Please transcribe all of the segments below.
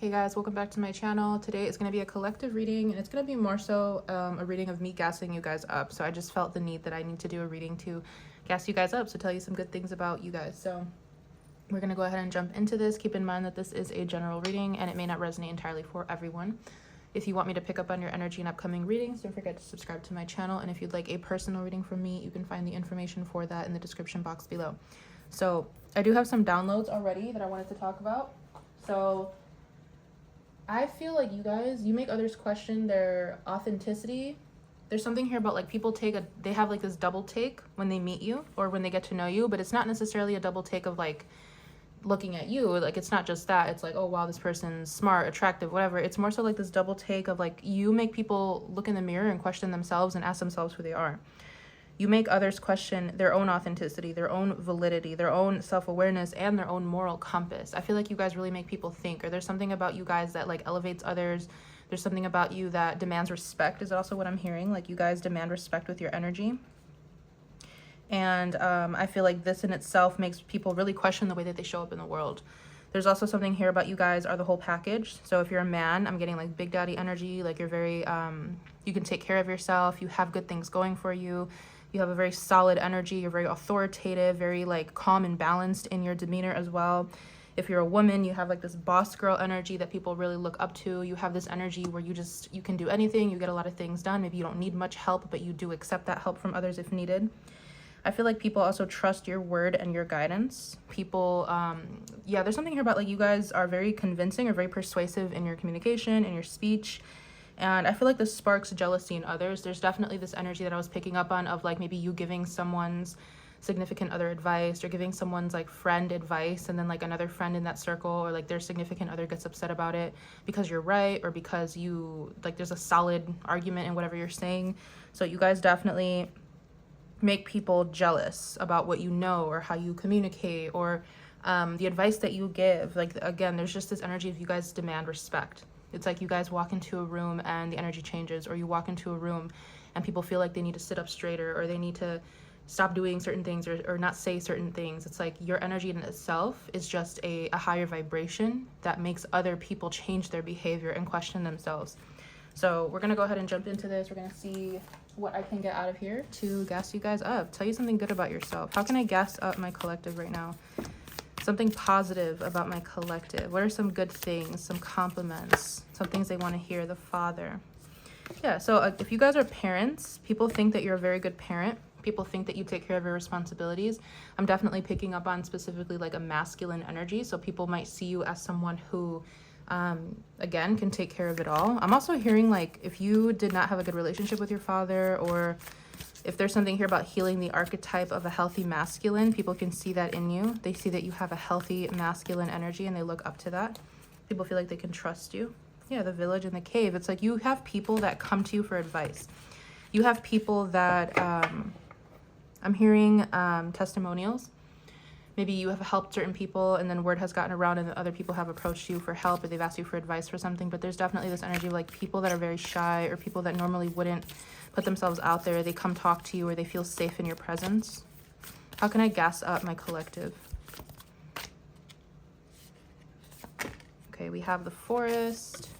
Hey guys, welcome back to my channel. Today is going to be a collective reading, and it's going to be more so a reading of me gassing you guys up. So I just felt the need that I need to do a reading to gas you guys up, so tell you some good things about you guys. So we're going to go ahead and jump into this. Keep in mind that this is a general reading and it may not resonate entirely for everyone. If you want me to pick up on your energy in upcoming readings, don't forget to subscribe to my channel. And if you'd like a personal reading from me, you can find the information for that in the description box below. So I do have some downloads already that I wanted to talk about. So I feel like you guys, you make others question their authenticity. There's something here about like people they have like this double take when they meet you or when they get to know you, but it's not necessarily a double take of like looking at you. Like it's not just that. It's like, oh wow, this person's smart, attractive, whatever. It's more so like this double take of like you make people look in the mirror and question themselves and ask themselves who they are. You make others question their own authenticity, their own validity, their own self-awareness, and their own moral compass. I feel like you guys really make people think, or there's something about you guys that like elevates others. There's something about you that demands respect is also what I'm hearing. Like you guys demand respect with your energy. And I feel like this in itself makes people really question the way that they show up in the world. There's also something here about you guys are the whole package. So if you're a man, I'm getting like big daddy energy, like you're very, you can take care of yourself. You have good things going for you. You have a very solid energy. You're very authoritative, very like calm and balanced in your demeanor as well. If you're a woman, you have like this boss girl energy that people really look up to. You have this energy where you can do anything. You get a lot of things done. Maybe you don't need much help, but you do accept that help from others if needed. I feel like people also trust your word and your guidance. People, yeah, there's something here about like you guys are very convincing or very persuasive in your communication, in your speech. And I feel like this sparks jealousy in others. There's definitely this energy that I was picking up on of like maybe you giving someone's significant other advice or giving someone's like friend advice, and then like another friend in that circle or like their significant other gets upset about it because you're right or because you like there's a solid argument in whatever you're saying. So you guys definitely make people jealous about what you know or how you communicate or the advice that you give. Like again, there's just this energy of you guys demand respect. It's like you guys walk into a room and the energy changes, or you walk into a room and people feel like they need to sit up straighter or they need to stop doing certain things or not say certain things. It's like your energy in itself is just a higher vibration that makes other people change their behavior and question themselves. So we're going to go ahead and jump into this. We're going to see what I can get out of here to gas you guys up. Tell you something good about yourself. How can I gas up my collective right now? Something positive about my collective. What are some good things, some compliments, some things they want to hear? The father. Yeah, so if you guys are parents, people think that you're a very good parent. People think that you take care of your responsibilities. I'm definitely picking up on specifically like a masculine energy. So people might see you as someone who, again, can take care of it all. I'm also hearing like if you did not have a good relationship with your father, or if there's something here about healing the archetype of a healthy masculine, people can see that in you. They see that you have a healthy masculine energy and they look up to that. People feel like they can trust you. Yeah, the village and the cave. It's like you have people that come to you for advice. You have people that, I'm hearing testimonials. Maybe you have helped certain people and then word has gotten around and other people have approached you for help or they've asked you for advice for something. But there's definitely this energy of like people that are very shy or people that normally wouldn't put themselves out there. They come talk to you or they feel safe in your presence. How can I gas up my collective? Okay, we have the forest.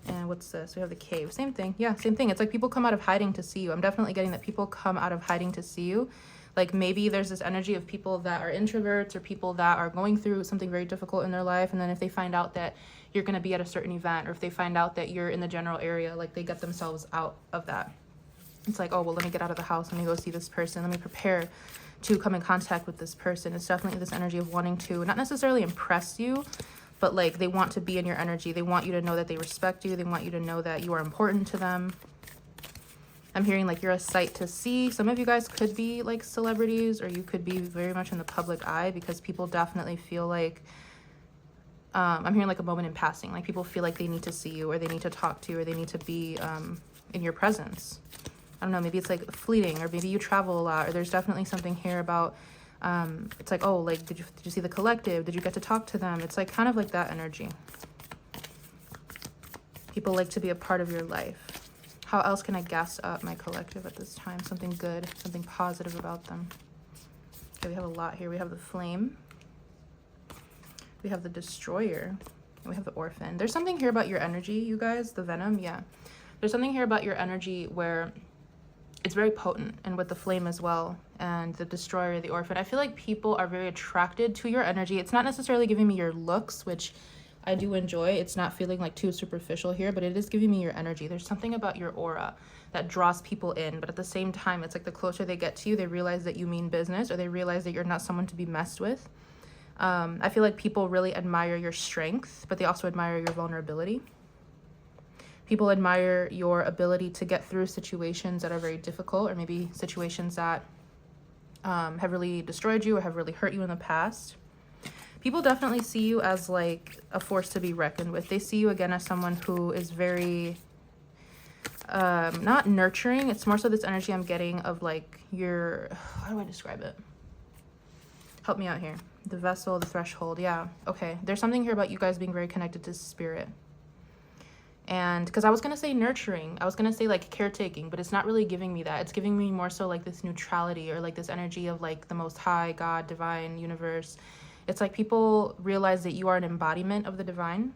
And what's this? We have the cave. Same thing. Yeah, same thing. It's like people come out of hiding to see you. I'm definitely getting that people come out of hiding to see you. Like maybe there's this energy of people that are introverts or people that are going through something very difficult in their life. And then if they find out that you're going to be at a certain event, or if they find out that you're in the general area, like they get themselves out of that. It's like, oh, well, let me get out of the house. Let me go see this person. Let me prepare to come in contact with this person. It's definitely this energy of wanting to not necessarily impress you, but like they want to be in your energy. They want you to know that they respect you. They want you to know that you are important to them. I'm hearing like you're a sight to see. Some of you guys could be like celebrities, or you could be very much in the public eye because people definitely feel like, I'm hearing like a moment in passing. Like people feel like they need to see you or they need to talk to you or they need to be in your presence. I don't know, maybe it's like fleeting, or maybe you travel a lot, or there's definitely something here about, it's like, oh, like, did you see the collective? Did you get to talk to them? It's like kind of like that energy. People like to be a part of your life. How else can I gas up my collective at this time? Something good, something positive about them. Okay, we have a lot here. We have the flame. We have the destroyer. We have the orphan. There's something here about your energy, you guys. The venom, yeah. There's something here about your energy where it's very potent, and with the flame as well, and the destroyer, the orphan. I feel like people are very attracted to your energy. It's not necessarily giving me your looks, which I do enjoy. It's not feeling like too superficial here, but it is giving me your energy. There's something about your aura that draws people in, but at the same time, it's like the closer they get to you, they realize that you mean business, or they realize that you're not someone to be messed with. I feel like people really admire your strength, but they also admire your vulnerability. People admire your ability to get through situations that are very difficult, or maybe situations that have really destroyed you or have really hurt you in the past. People definitely see you as like a force to be reckoned with. They see you again as someone who is very not nurturing. It's more so this energy I'm getting of like your, how do I describe it? Help me out here. The vessel, the threshold. Yeah. Okay. There's something here about you guys being very connected to spirit. And because I was going to say nurturing, I was going to say like caretaking, but it's not really giving me that. It's giving me more so like this neutrality, or like this energy of like the most high, God, divine, universe. It's like people realize that you are an embodiment of the divine.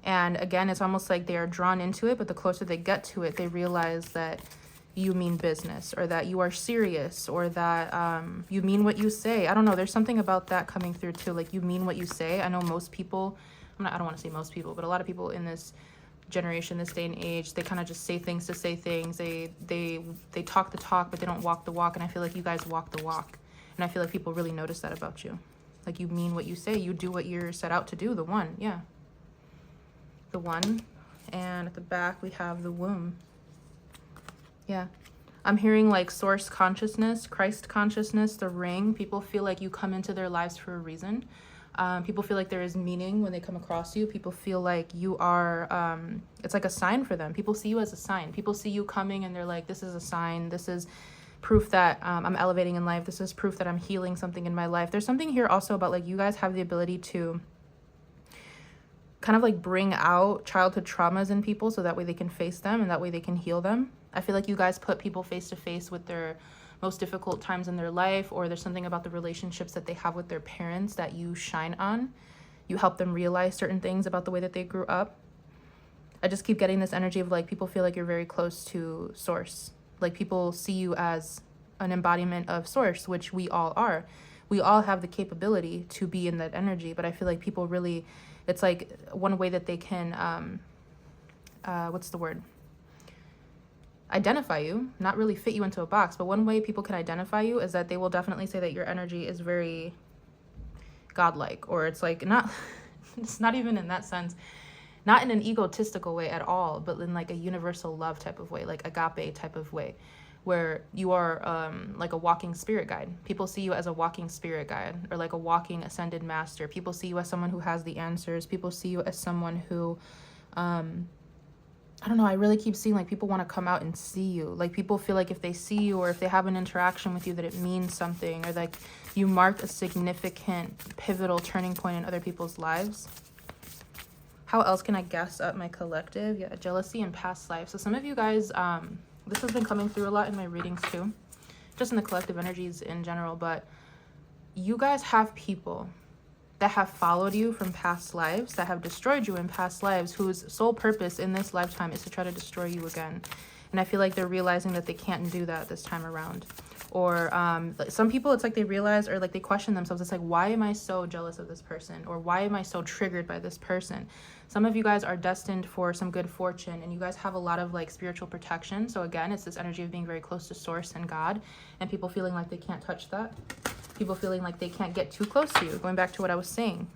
And again, it's almost like they are drawn into it, but the closer they get to it, they realize that you mean business, or that you are serious, or that you mean what you say. I don't know. There's something about that coming through too. Like you mean what you say. I know most people, I don't want to say most people, but a lot of people in this generation, this day and age, they kind of just say things to say things. They talk the talk, but they don't walk the walk. And I feel like you guys walk the walk. And I feel like people really notice that about you. Like you mean what you say. You do what you're set out to do. The one, yeah. The one. And at the back, we have the womb. Yeah. I'm hearing like source consciousness, Christ consciousness, the ring. People feel like you come into their lives for a reason. People feel like there is meaning when they come across you. People feel like you are, it's like a sign for them. People see you as a sign. People see you coming and they're like, this is a sign. This is proof that I'm elevating in life. This is proof that I'm healing something in my life. There's something here also about like you guys have the ability to kind of like bring out childhood traumas in people, so that way they can face them and that way they can heal them. I feel like you guys put people face to face with their most difficult times in their life, or there's something about the relationships that they have with their parents that you shine on. You help them realize certain things about the way that they grew up. I just keep getting this energy of like people feel like you're very close to source. Like people see you as an embodiment of source, which we all are. We all have the capability to be in that energy, but I feel like people really, it's like one way that they can, what's the word? Identify you, not really fit you into a box, but one way people can identify you is that they will definitely say that your energy is very godlike, or it's like not, it's not even in that sense, not in an egotistical way at all, but in like a universal love type of way, like agape type of way, where you are like a walking spirit guide. People see you as a walking spirit guide, or like a walking ascended master. People see you as someone who has the answers. People see you as someone who, I don't know, I really keep seeing like people want to come out and see you. Like people feel like if they see you or if they have an interaction with you that it means something, or like you mark a significant pivotal turning point in other people's lives. How else can I guess up my collective? Yeah, jealousy and past life. So some of you guys, this has been coming through a lot in my readings too, just in the collective energies in general, but you guys have people that have followed you from past lives, that have destroyed you in past lives, whose sole purpose in this lifetime is to try to destroy you again. And I feel like they're realizing that they can't do that this time around. Or some people, it's like they realize, or like they question themselves. It's like, why am I so jealous of this person? Or why am I so triggered by this person? Some of you guys are destined for some good fortune, and you guys have a lot of like spiritual protection. So again, it's this energy of being very close to source and God, and people feeling like they can't touch that. People feeling like they can't get too close to you. Going back to what I was saying,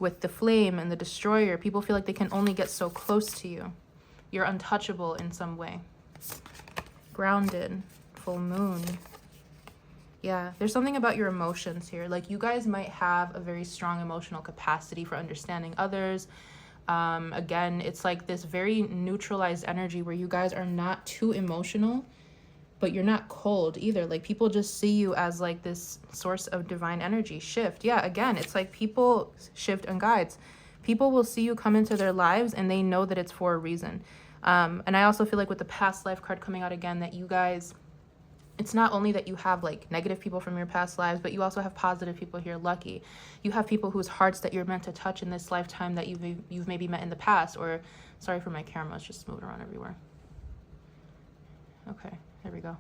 with the flame and the destroyer, people feel like they can only get so close to you. You're untouchable in some way. Grounded, full moon. Yeah, there's something about your emotions here. Like you guys might have a very strong emotional capacity for understanding others. Again, it's like this very neutralized energy where you guys are not too emotional, but you're not cold either. Like people just see you as like this source of divine energy shift. Yeah, again, it's like people shift and guides. People will see you come into their lives and they know that it's for a reason. And I also feel like with the past life card coming out again, that you guys it's not only that you have like negative people from your past lives, but you also have positive people here. Lucky. You have people whose hearts that you're meant to touch in this lifetime that you've maybe met in the past. Or, sorry for my camera, it's just moving around everywhere. Okay, there we go.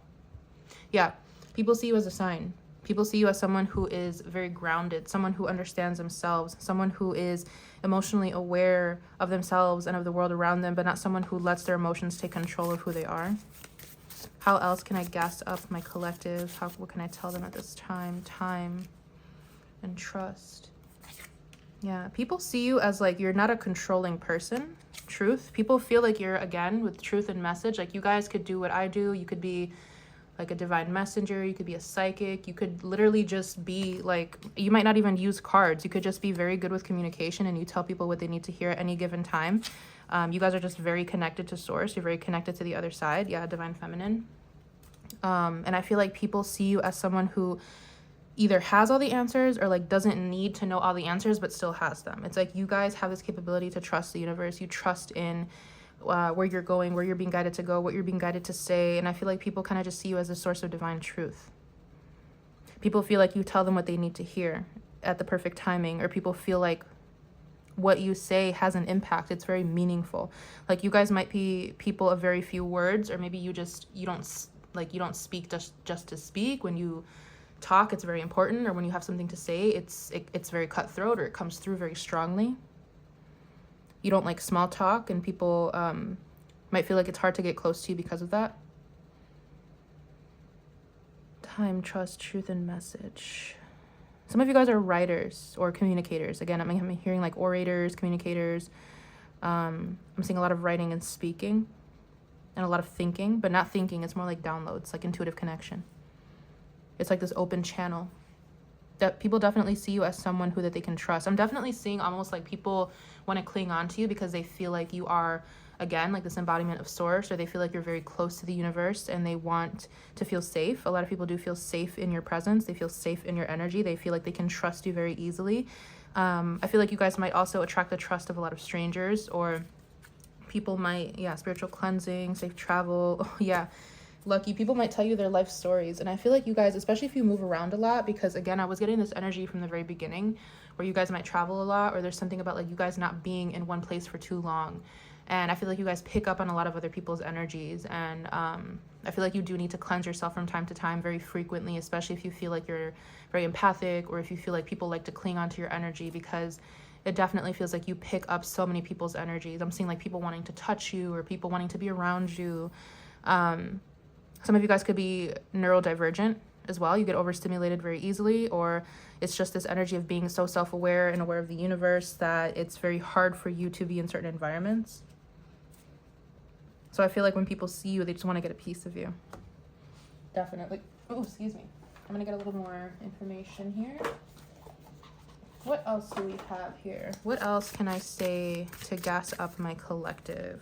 Yeah, people see you as a sign. People see you as someone who is very grounded, someone who understands themselves, someone who is emotionally aware of themselves and of the world around them, but not someone who lets their emotions take control of who they are. How else can I gas up my collective? What can I tell them at this time? Time and trust. Yeah, people see you as like, you're not a controlling person. Truth. People feel like you're, again, with truth and message, like you guys could do what I do. You could be like a divine messenger. You could be a psychic. You could literally just be like, you might not even use cards. You could just be very good with communication, and you tell people what they need to hear at any given time. You guys are just very connected to source. You're very connected to the other side. Yeah, divine feminine. And I feel like people see you as someone who either has all the answers or like doesn't need to know all the answers, but still has them. It's like you guys have this capability to trust the universe. You trust in where you're going, where you're being guided to go, what you're being guided to say. And I feel like people kind of just see you as a source of divine truth. People feel like you tell them what they need to hear at the perfect timing, or people feel like what you say has an impact. It's very meaningful. Like you guys might be people of very few words, or maybe you don't speak just to speak. When you talk, it's very important, or when you have something to say, it's very cutthroat, or it comes through very strongly. You don't like small talk, and people might feel like it's hard to get close to you because of that. Time, trust, truth, and message. Some of you guys are writers or communicators. Again, I'm hearing like orators, communicators. I'm seeing a lot of writing and speaking, and a lot of thinking, but not thinking. It's more like downloads, like intuitive connection. It's like this open channel that people definitely see you as someone that they can trust. I'm definitely seeing almost like people want to cling on to you because they feel like you are, again, like this embodiment of source, or they feel like you're very close to the universe and they want to feel safe. A lot of people do feel safe in your presence. They feel safe in your energy. They feel like they can trust you very easily. I feel like you guys might also attract the trust of a lot of strangers, or people might, spiritual cleansing, safe travel. Lucky people might tell you their life stories. And I feel like you guys, especially if you move around a lot, because again, I was getting this energy from the very beginning where you guys might travel a lot, or there's something about like you guys not being in one place for too long. And I feel like you guys pick up on a lot of other people's energies. And I feel like you do need to cleanse yourself from time to time, very frequently, especially if you feel like you're very empathic, or if you feel like people like to cling onto your energy, because it definitely feels like you pick up so many people's energies. I'm seeing like people wanting to touch you, or people wanting to be around you. Some of you guys could be neurodivergent as well. You get overstimulated very easily, or it's just this energy of being so self-aware and aware of the universe that it's very hard for you to be in certain environments. So I feel like when people see you, they just want to get a piece of you. Definitely. Oh, excuse me. I'm going to get a little more information here. What else do we have here? What else can I say to gas up my collective?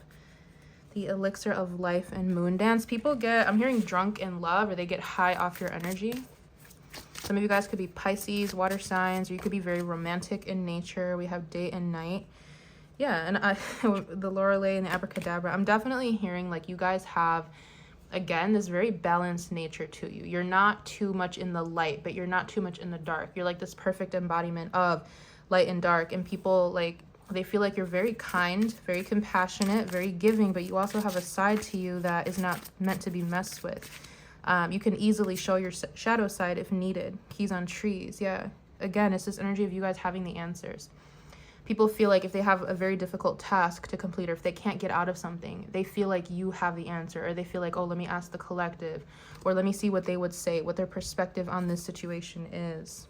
The elixir of life and moon dance. People get, I'm hearing drunk in love, or they get high off your energy. Some of you guys could be Pisces, water signs, or you could be very romantic in nature. We have day and night. Yeah, and the Lorelei and the Abracadabra. I'm definitely hearing like you guys have, again, this very balanced nature to you. You're not too much in the light, but you're not too much in the dark. You're like this perfect embodiment of light and dark, and people like, they feel like you're very kind, very compassionate, very giving, but you also have a side to you that is not meant to be messed with. You can easily show your shadow side if needed. Keys on trees. Yeah. Again, it's this energy of you guys having the answers. People feel like if they have a very difficult task to complete, or if they can't get out of something, they feel like you have the answer, or they feel like, oh, let me ask the collective, or let me see what they would say, what their perspective on this situation is.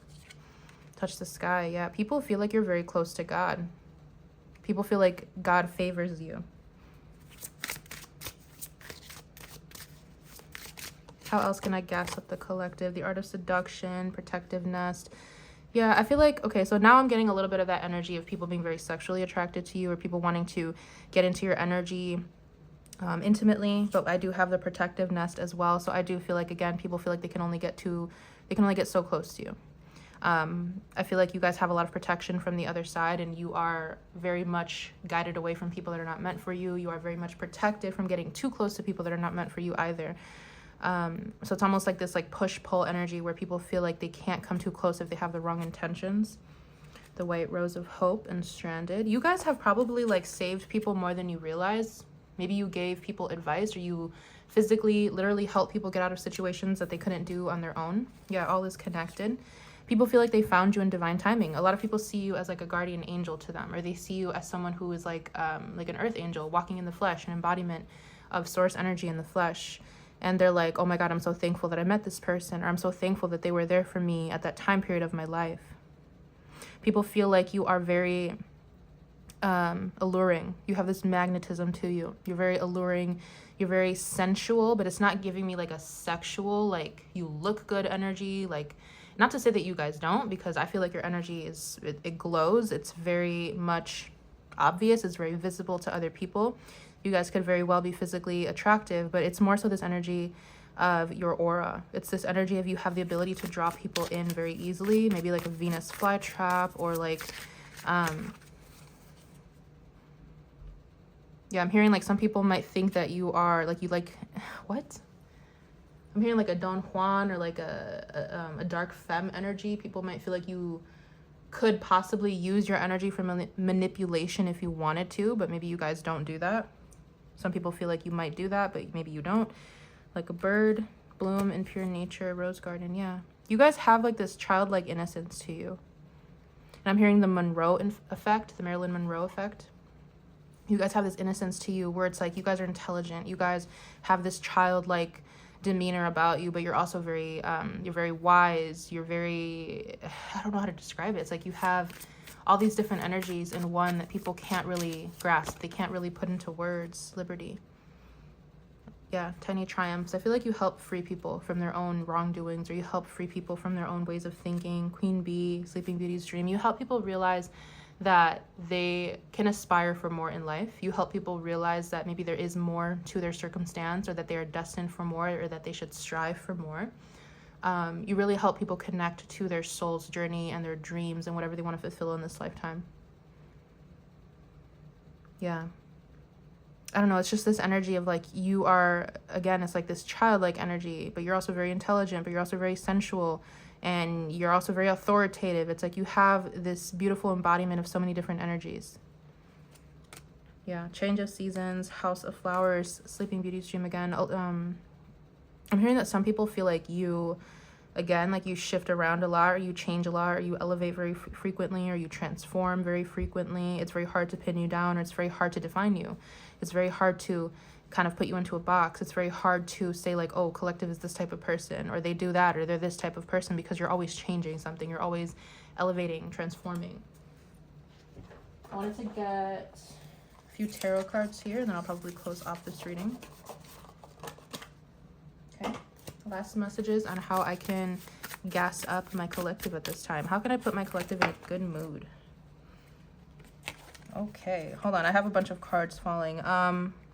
Touch the sky. Yeah. People feel like you're very close to God. People feel like God favors you. How else can I gas up the collective? The art of seduction, protective nest. Yeah, I feel like, okay, so now I'm getting a little bit of that energy of people being very sexually attracted to you, or people wanting to get into your energy intimately, but I do have the protective nest as well. So I do feel like, again, people feel like they can only get so close to you. I feel like you guys have a lot of protection from the other side, and you are very much guided away from people that are not meant for you. You are very much protected from getting too close to people that are not meant for you either. So it's almost like this like push-pull energy where people feel like they can't come too close if they have the wrong intentions. The White Rose of Hope and Stranded. You guys have probably like saved people more than you realize. Maybe you gave people advice, or you physically literally helped people get out of situations that they couldn't do on their own. Yeah, all is connected. People feel like they found you in divine timing. A lot of people see you as like a guardian angel to them, or they see you as someone who is like an earth angel walking in the flesh, an embodiment of source energy in the flesh. And they're like, oh my God, I'm so thankful that I met this person, or I'm so thankful that they were there for me at that time period of my life. People feel like you are very alluring. You have this magnetism to you. You're very alluring. You're very sensual, but it's not giving me like a sexual, like you look good energy. Like, not to say that you guys don't, because I feel like your energy is, it glows. It's very much obvious. It's very visible to other people. You guys could very well be physically attractive, but it's more so this energy of your aura. It's this energy of you have the ability to draw people in very easily, maybe like a Venus flytrap, or like yeah, I'm hearing like some people might think that you are like, you like, what? I'm hearing like a Don Juan, or like a dark femme energy. People might feel like you could possibly use your energy for manipulation if you wanted to, but maybe you guys don't do that. Some people feel like you might do that, but maybe you don't. Like a bird, bloom in pure nature, rose garden. Yeah, you guys have like this childlike innocence to you. And I'm hearing the Monroe effect, the Marilyn Monroe effect. You guys have this innocence to you where it's like you guys are intelligent. You guys have this childlike demeanor about you, but you're also very you're very wise. You're very, I don't know how to describe it. It's like you have all these different energies in one that people can't really grasp. They can't really put into words. Liberty. Yeah, tiny triumphs. I feel like you help free people from their own wrongdoings, or you help free people from their own ways of thinking. Queen Bee, Sleeping Beauty's dream. You help people realize that they can aspire for more in life. You help people realize that maybe there is more to their circumstance, or that they are destined for more, or that they should strive for more. You really help people connect to their soul's journey and their dreams and whatever they want to fulfill in this lifetime. Yeah. I don't know, it's just this energy of like, you are, again, it's like this childlike energy, but you're also very intelligent, but you're also very sensual, and you're also very authoritative. It's like you have this beautiful embodiment of so many different energies. Yeah, change of seasons, house of flowers, Sleeping Beauty's dream again. I'm hearing that some people feel like you, again, like you shift around a lot, or you change a lot, or you elevate very frequently, or you transform very frequently. It's very hard to pin you down, or it's very hard to define you. It's very hard to kind of put you into a box. It's very hard to say like, oh, collective is this type of person, or they do that, or they're this type of person, because you're always changing something. You're always elevating, transforming. I wanted to get a few tarot cards here, and then I'll probably close off this reading. Okay. Last messages on how I can gas up my collective at this time. How can I put my collective in a good mood? Okay, hold on. I have a bunch of cards falling.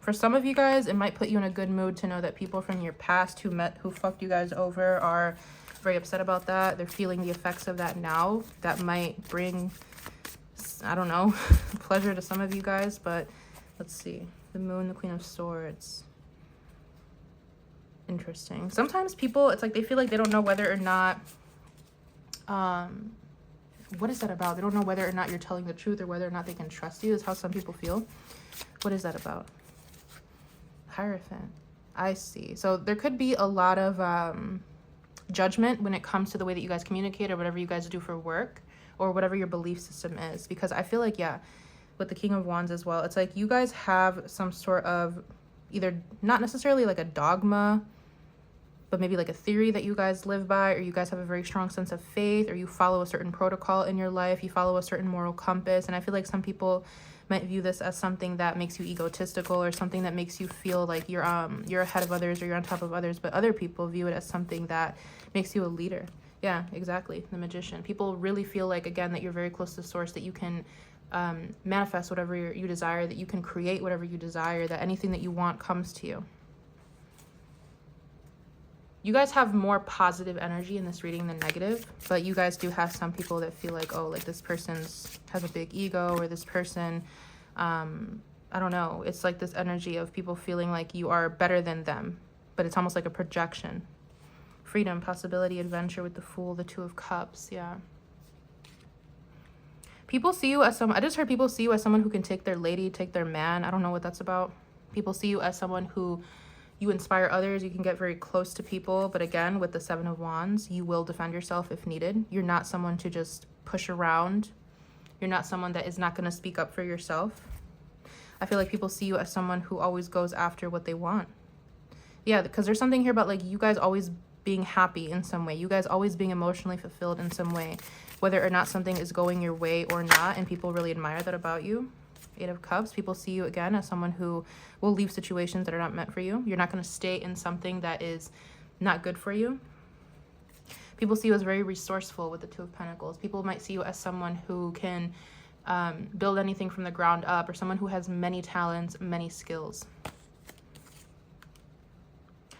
For some of you guys, it might put you in a good mood to know that people from your past who fucked you guys over are very upset about that. They're feeling the effects of that now. That might bring, I don't know, pleasure to some of you guys, but let's see. The Moon, the Queen of Swords. Interesting. Sometimes people, it's like they feel like they don't know whether or not, what is that about? They don't know whether or not you're telling the truth, or whether or not they can trust you. Is how some people feel. What is that about? Hierophant. I see. So there could be a lot of judgment when it comes to the way that you guys communicate, or whatever you guys do for work, or whatever your belief system is. Because I feel like, yeah, with the King of Wands as well, it's like you guys have some sort of, either not necessarily like a dogma, but maybe like a theory that you guys live by, or you guys have a very strong sense of faith, or you follow a certain protocol in your life, you follow a certain moral compass. And I feel like some people might view this as something that makes you egotistical, or something that makes you feel like you're ahead of others, or you're on top of others. But other people view it as something that makes you a leader. Yeah, exactly. The Magician. People really feel like, again, that you're very close to source, that you can manifest whatever you desire, that you can create whatever you desire, that anything that you want comes to you. You guys have more positive energy in this reading than negative, but you guys do have some people that feel like, oh, like this person has a big ego, or this person, I don't know. It's like this energy of people feeling like you are better than them. but it's almost like a projection. Freedom, possibility, adventure with the Fool, the Two of Cups. Yeah. People see you as someone, I just heard people see you as someone who can take their lady, take their man. I don't know what that's about. People see you as someone who you inspire others. You can get very close to people. But again, with the Seven of Wands, you will defend yourself if needed. You're not someone to just push around. You're not someone that is not going to speak up for yourself. I feel like people see you as someone who always goes after what they want. Yeah, because there's something here about like you guys always being happy in some way. You guys always being emotionally fulfilled in some way. Whether or not something is going your way or not. And people really admire that about you. Eight of Cups. People see you again as someone who will leave situations that are not meant for you. You're not going to stay in something that is not good for you. People see you as very resourceful with the Two of Pentacles. People might see you as someone who can build anything from the ground up, or someone who has many talents, many skills.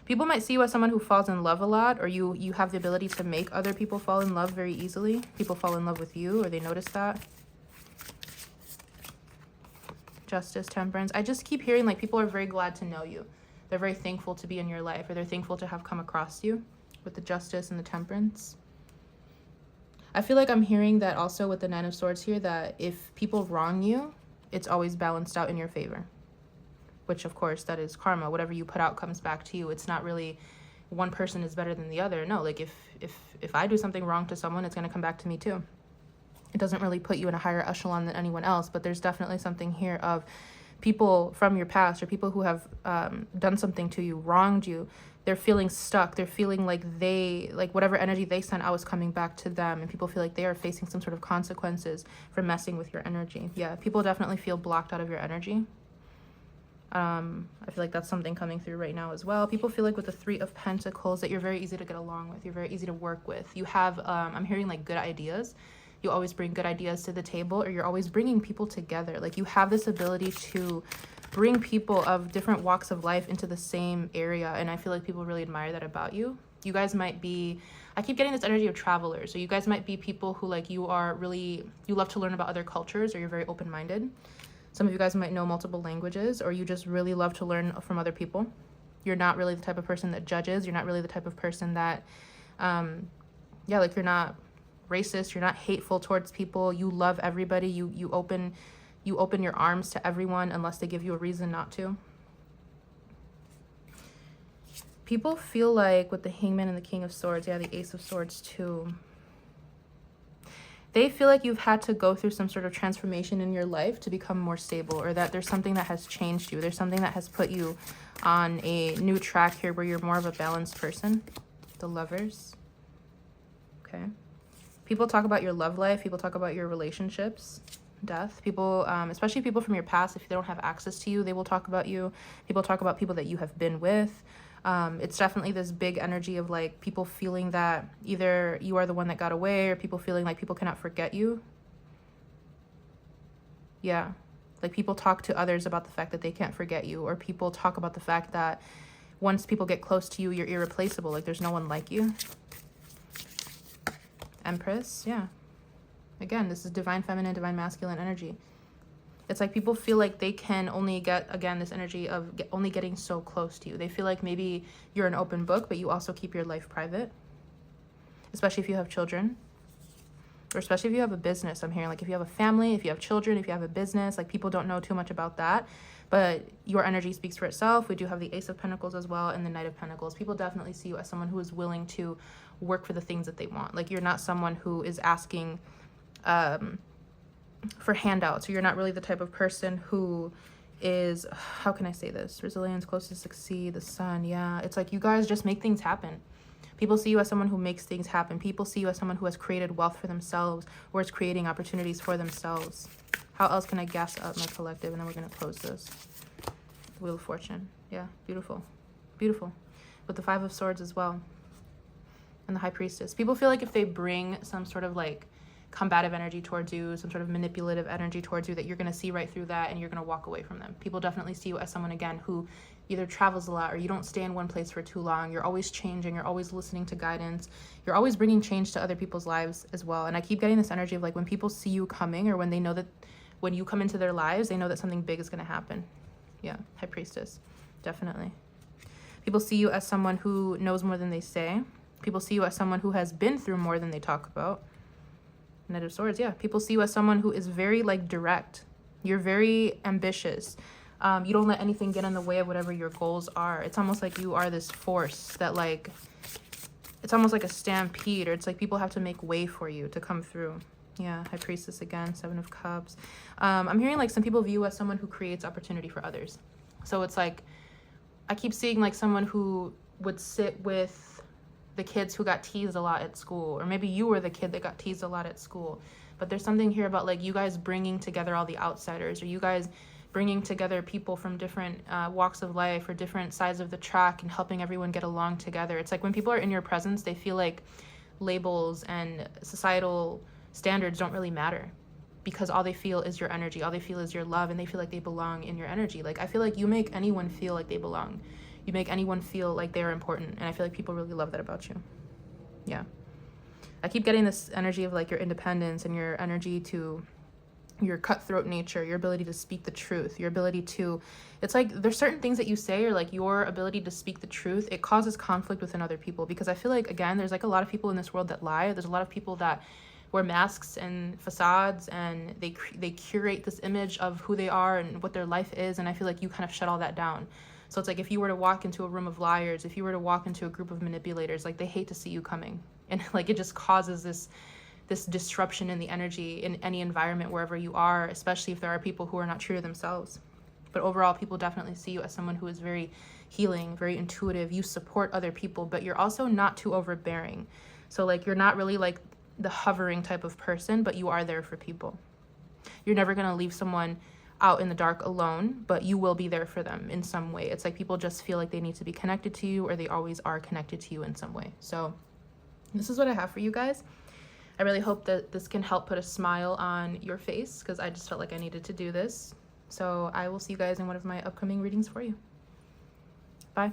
People might see you as someone who falls in love a lot, or you have the ability to make other people fall in love very easily. People fall in love with you, or they notice that. Justice, Temperance. I just keep hearing like people are very glad to know you. They're very thankful to be in your life, or they're thankful to have come across you with the Justice and the Temperance. I feel like I'm hearing that also with the Nine of Swords here, that if people wrong you, it's always balanced out in your favor. Which of course that is karma. Whatever you put out comes back to you. It's not really one person is better than the other. No, like if I do something wrong to someone, it's going to come back to me too. It doesn't really put you in a higher echelon than anyone else, but there's definitely something here of people from your past, or people who have done something to you, wronged you. They're feeling stuck. They're feeling like whatever energy they sent out is coming back to them, and people feel like they are facing some sort of consequences for messing with your energy. Yeah, people definitely feel blocked out of your energy. I feel like that's something coming through right now as well. People feel like with the Three of Pentacles that you're very easy to get along with. You're very easy to work with. You have, I'm hearing like good ideas. You always bring good ideas to the table, or you're always bringing people together. Like you have this ability to bring people of different walks of life into the same area. And I feel like people really admire that about you. You guys might be, I keep getting this energy of travelers. So you guys might be people who like you love to learn about other cultures, or you're very open-minded. Some of you guys might know multiple languages, or you just really love to learn from other people. You're not really the type of person that judges. You're not really the type of person that, like you're not racist. You're not hateful towards people. You love everybody. You open your arms to everyone unless they give you a reason not to. People feel like with the Hangman and the King of Swords, yeah, the Ace of Swords too. They feel like you've had to go through some sort of transformation in your life to become more stable, or that there's something that has changed you. There's something that has put you on a new track here where you're more of a balanced person. The Lovers. Okay. People talk about your love life. People talk about your relationships. Death. People, especially people from your past, if they don't have access to you, they will talk about you. People talk about people that you have been with. It's definitely this big energy of like people feeling that either you are the one that got away, or people feeling like people cannot forget you. Yeah. Like people talk to others about the fact that they can't forget you, or people talk about the fact that once people get close to you, you're irreplaceable. Like there's no one like you. Empress. Yeah. Again, this is divine feminine, divine masculine energy. It's like people feel like they can only get, again, this energy of only getting so close to you. They feel like maybe you're an open book, but you also keep your life private. Especially if you have children. Or especially if you have a business. I'm hearing like if you have a family, if you have children, if you have a business, like people don't know too much about that. But your energy speaks for itself. We do have the Ace of Pentacles as well, and the Knight of Pentacles. People definitely see you as someone who is willing to work for the things that they want. Like you're not someone who is asking for handouts. So you're not really the type of person who is, how can I say this? Resilience, close to succeed, the Sun. Yeah, it's like you guys just make things happen. People see you as someone who makes things happen. People see you as someone who has created wealth for themselves, or is creating opportunities for themselves. How else can I gas up my collective? And then we're going to close this. The Wheel of Fortune. Yeah, beautiful. Beautiful. With the Five of Swords as well. And the High Priestess. People feel like if they bring some sort of like combative energy towards you, some sort of manipulative energy towards you, that you're going to see right through that and you're going to walk away from them. People definitely see you as someone, again, who either travels a lot, or you don't stay in one place for too long. You're always changing. You're always listening to guidance. You're always bringing change to other people's lives as well. And I keep getting this energy of like when people see you coming, or when they know that when you come into their lives, they know that something big is going to happen. Yeah, High Priestess. Definitely. People see you as someone who knows more than they say. People see you as someone who has been through more than they talk about. Knight of Swords, yeah. People see you as someone who is very, like, direct. You're very ambitious. You don't let anything get in the way of whatever your goals are. It's almost like you are this force that, like, it's almost like a stampede, or it's like people have to make way for you to come through. Yeah, High Priestess again, Seven of Cups. I'm hearing, like, some people view you as someone who creates opportunity for others. So it's like, I keep seeing, like, someone who would sit with the kids who got teased a lot at school, or maybe you were the kid that got teased a lot at school. But there's something here about, like, you guys bringing together all the outsiders, or you guys bringing together people from different walks of life or different sides of the track and helping everyone get along together. It's like when people are in your presence, they feel like labels and societal standards don't really matter, because all they feel is your energy, all they feel is your love, and they feel like they belong in your energy. Like, I feel like you make anyone feel like they belong. You make anyone feel like they're important, and I feel like people really love that about you. Yeah. I keep getting this energy of, like, your independence and your energy to your cutthroat nature, your ability to speak the truth, your ability to, it's like there's certain things that you say, or like your ability to speak the truth, it causes conflict within other people. Because I feel like, again, there's like a lot of people in this world that lie. There's a lot of people that wear masks and facades, and they curate this image of who they are and what their life is, and I feel like you kind of shut all that down. So it's like, if you were to walk into a room of liars, if you were to walk into a group of manipulators, like, they hate to see you coming, and like it just causes this disruption in the energy in any environment wherever you are, especially if there are people who are not true to themselves. But overall, people definitely see you as someone who is very healing, very intuitive. You support other people, but you're also not too overbearing. So, like, you're not really like the hovering type of person, but you are there for people. You're never going to leave someone out in the dark alone, but you will be there for them in some way. It's like people just feel like they need to be connected to you, or they always are connected to you in some way. So this is what I have for you guys. I really hope that this can help put a smile on your face, because I just felt like I needed to do this. So I will see you guys in one of my upcoming readings for you. Bye.